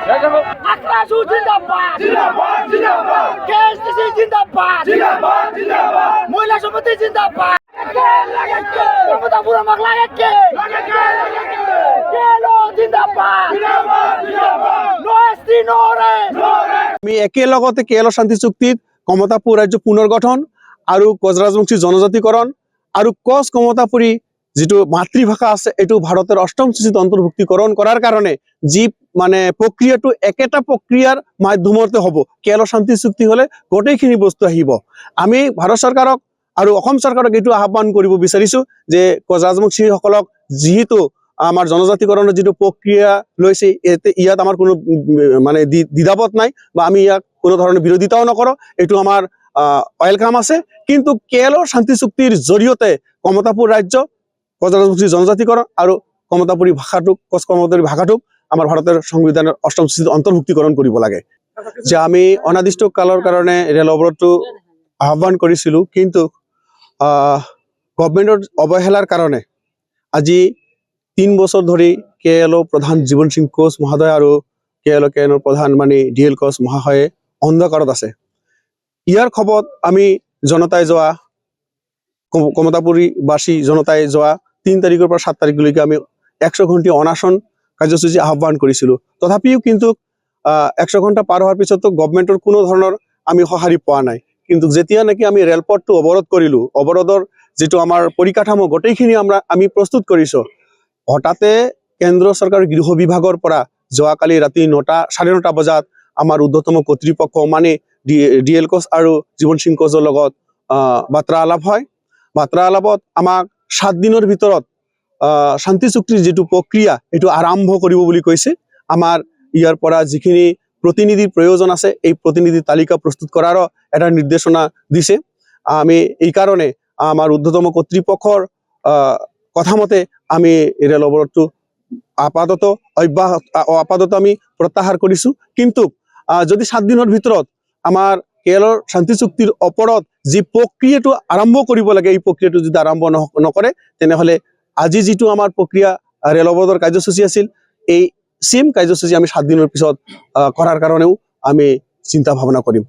আক্রাসু জিন্দাবাদ জিন্দাবাদ জিন্দাবাদ কেএসটিসি জিন্দাবাদ জিন্দাবাদ জিন্দাবাদ মহিলা সমিতি জিন্দাবাদ মমতা পুরো মাগলা একে কেলো জিন্দাবাদ জিন্দাবাদ জিন্দাবাদ নো এসটি নো রে আমি একেলগতে কেএল শান্তি চুক্তিত কমতাপুর রাজ্য পুনর্গঠন আৰু কোচ ৰাজবংশী জনজাতিকৰণ আৰু কোচ কমতাপুৰী যিটো মাতৃভাষা আছে এইটো ভাৰতৰ অষ্টম সূচীত অন্তৰ্ভুক্তিকৰণ কৰাৰ কাৰণে যি মানে প্ৰক্ৰিয়াটো একেটা প্ৰক্ৰিয়াৰ মাধ্যমতে হ'ব কেএল শান্তি চুক্তি হলে গোটেইখিনি বস্তু আহিব আমি ভাৰত চৰকাৰক আৰু অসম চৰকাৰক এইটো আহ্বান কৰিব বিচাৰিছো যে কোচ ৰাজবংশীসকলক যিহেতু আমাৰ জনজাতিকৰণৰ যিটো প্ৰক্ৰিয়া লৈছে ইয়াত আমাৰ কোনো মানে দ্বিধাবোধ নাই বা আমি ইয়াক কোনো ধৰণৰ বিৰোধিতাও নকৰো এইটো আমাৰ ওয়েলকাম আছে কিন্তু কেএল শান্তি চুক্তিৰ জৰিয়তে কমতাপুৰ ৰাজ্য কোচ ৰাজবংশী জনজাতিকৰণ আৰু কমতাপুৰী ভাষাটোক কোচ কমতাপুৰী ভাষাটোক আমাৰ ভাৰতৰ সংবিধানৰ অষ্টম সূচীত অন্তৰ্ভুক্তিকৰণ কৰিব লাগে যে আমি অনাদিষ্ট কালৰ কাৰণে ৰেল অৱৰোধটো আহ্বান কৰিছিলো কিন্তু গভৰ্ণমেণ্টৰ অৱহেলাৰ কাৰণে আজি 3 বছৰ ধৰি কেএল প্ৰধান জীৱন সিং কোচ মহোদয় আৰু কেএলৰ প্ৰধান মানে ডিএল কোচ মহাশয়ে অন্ধকাৰত আছে ইয়াৰ খবৰ আমি জনতাই যোৱা কমতাপুৰীবাসী জনতাই যোৱা 3 তাৰিখৰ পৰা 7 তাৰিখলৈকে আমি 100 ঘণ্টা অনাশন কাৰ্যসূচী আহ্বান কৰিছিলো তথাপিও কিন্তু 100 ঘণ্টা পাৰ হোৱাৰ পিছতো গভৰ্ণমেণ্টৰ কোনো ধৰণৰ আমি সঁহাৰি পোৱা নাই কিন্তু যেতিয়া নাকি আমি ৰেলপথটো অৱৰোধ কৰিলো অৱৰোধৰ যেটো আমাৰ পৰিকাঠামো গোটেইখিনি আমি প্ৰস্তুত কৰিছো হঠাতে কেন্দ্ৰ চৰকাৰৰ গৃহ বিভাগৰ পৰা যোৱাকালি ৰাতি 9:30 বজাত আমাৰ ঊৰ্ধ্বতম কৰ্তৃপক্ষ মানে ডিএল কোচ আৰু জীৱন সিং কোচৰ লগত বাৰ্তা আলাপ হয় বাৰ্তা আলাপত আমাক 7 দিনৰ ভিতৰত শান্তি চুক্তিৰ যেটো প্ৰক্ৰিয়া এটো আৰম্ভ কৰিব বুলি কৈছে আমাৰ ইয়াৰ পৰা যিখিনি প্ৰতিনিধিৰ প্ৰয়োজন আছে এই প্ৰতিনিধি তালিকা প্ৰস্তুত কৰাৰ এটা নিৰ্দেশনা দিছে আমি এই কাৰণে আমাৰ ঊৰ্ধ্বতম কৰ্তৃপক্ষৰ কথামতে আমি ৰেল অৱৰোধটো আপাতত আমি প্ৰত্যাহাৰ কৰিছো কিন্তু যদি 7 দিনৰ ভিতৰত আমাৰ কেএলৰ শান্তি চুক্তিৰ ওপৰত যি প্ৰক্ৰিয়াটো আৰম্ভ কৰিব লাগে এই প্ৰক্ৰিয়াটো যদি আৰম্ভ নকৰে তেনেহলে আজি যিটো আমাৰ প্ৰক্ৰিয়া ৰেল অৱৰোধৰ কাৰ্যসূচী আছিল এই সেম কাৰ্যসূচী আমি 7 দিনৰ পিছত কৰাৰ কাৰণেও আমি চিন্তা ভাৱনা কৰিম